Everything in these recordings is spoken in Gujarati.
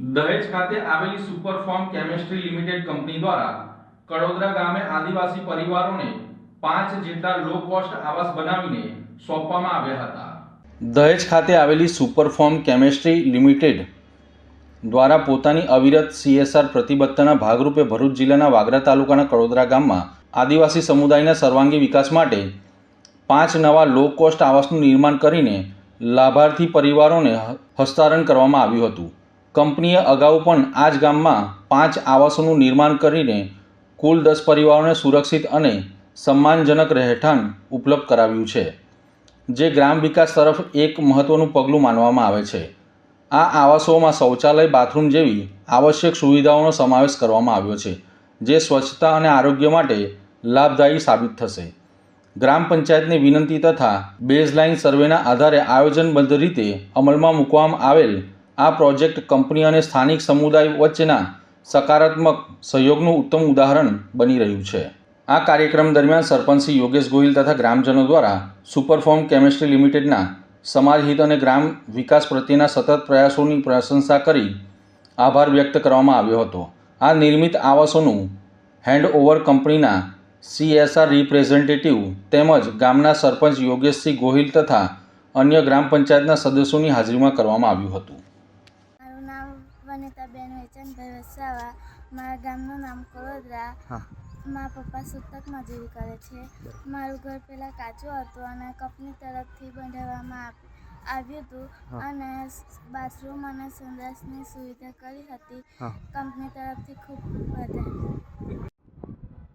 દહેજ ખાતે આવેલી સુપરફોર્મ કેમિસ્ટ્રી લિમિટેડ કંપની દ્વારા કડોદરા ગામે આદિવાસી પરિવારોને 5 જેટલા લો કોસ્ટ આવાસ બનાવીને સોંપવામાં આવ્યા હતા। દહેજ ખાતે આવેલી સુપરફોર્મ કેમિસ્ટ્રી લિમિટેડ દ્વારા પોતાની અવિરત CSR પ્રતિબદ્ધતાના ભાગરૂપે ભરૂચ જિલ્લાના વાગરા તાલુકાના કડોદરા ગામમાં આદિવાસી સમુદાયના સર્વાંગી વિકાસ માટે 5 નવા લો કોસ્ટ આવાસનું નિર્માણ કરીને લાભાર્થી પરિવારોને હસ્તાંતરણ કરવામાં આવ્યું હતું। કંપનીએ અગાઉ પણ આ જ ગામમાં 5 આવાસોનું નિર્માણ કરીને કુલ 10 પરિવારોને સુરક્ષિત અને સન્માનજનક રહેઠાણ ઉપલબ્ધ કરાવ્યું છે, જે ગ્રામ વિકાસ તરફ એક મહત્વનું પગલું માનવામાં આવે છે। આ આવાસોમાં શૌચાલય, બાથરૂમ જેવી આવશ્યક સુવિધાઓનો સમાવેશ કરવામાં આવ્યો છે, જે સ્વચ્છતા અને આરોગ્ય માટે લાભદાયી સાબિત થશે। ગ્રામ પંચાયતની વિનંતી તથા બેઝલાઇન સર્વેના આધારે આયોજનબદ્ધ રીતે અમલમાં મૂકવામાં આવેલ આ પ્રોજેક્ટ કંપની અને સ્થાનિક સમુદાય વચ્ચેના સકારાત્મક સહયોગનું ઉત્તમ ઉદાહરણ બની રહ્યું છે। આ કાર્યક્રમ દરમિયાન સરપંચ શ્રી યોગેશ ગોહિલ તથા ગ્રામજનો દ્વારા સુપરફોર્મ કેમિસ્ટ્રી લિમિટેડના સમાજહિત અને ગ્રામ વિકાસ પ્રત્યેના સતત પ્રયાસોની પ્રશંસા કરી આભાર વ્યક્ત કરવામાં આવ્યો હતો। આ નિર્મિત આવાસોનું હેન્ડઓવર કંપનીના CSR રિપ્રેઝેન્ટેટિવ તેમજ ગામના સરપંચ યોગેશસિંહ ગોહિલ તથા અન્ય ગ્રામ પંચાયતના સદસ્યોની હાજરીમાં કરવામાં આવ્યું હતું। મારું નામ વનિતાબેન વેચનભાઈ વસાવા, મારા ગામનું નામ કડોદરા। મારા પપ્પા સૂતક મજૂરી કરે છે। મારું ઘર પહેલાં કાચું હતું અને કંપની તરફથી બંધાવવામાં આવ્યું હતું અને બાથરૂમ અને સંડાસની સુવિધા કરી હતી। કંપની તરફથી ખૂબ વધારે।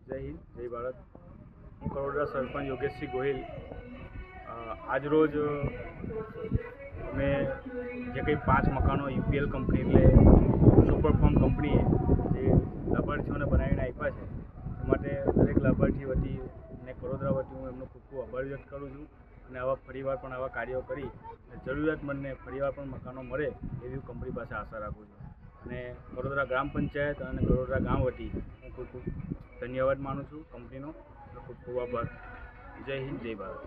જય હિન્દ, જય ભારત। હું કડોદરા સરપંચ યોગેશસિંહ ગોહિલ। આજરોજ અમે જે કંઈ 5 મકાનો UPL કંપની એટલે સુપરફોર્મ કંપનીએ જે લાભાર્થીઓને બનાવીને આપ્યા છે, એ માટે દરેક લાભાર્થી વતી અને કડોદરા વતી હું એમનો ખૂબ ખૂબ આભાર વ્યક્ત કરું છું અને આવા ફરીવાર પણ આવા કાર્યો કરી જરૂરિયાતમંદને ફરીવાર પણ મકાનો મળે એવી કંપની પાસે આશા રાખું છું અને કડોદરા ગ્રામ પંચાયત અને કડોદરા ગામ વતી હું ખૂબ ખૂબ ધન્યવાદ માનું છું કંપનીનો। ખૂબ ખૂબ આભાર। જય હિન્દ, જય ભારત।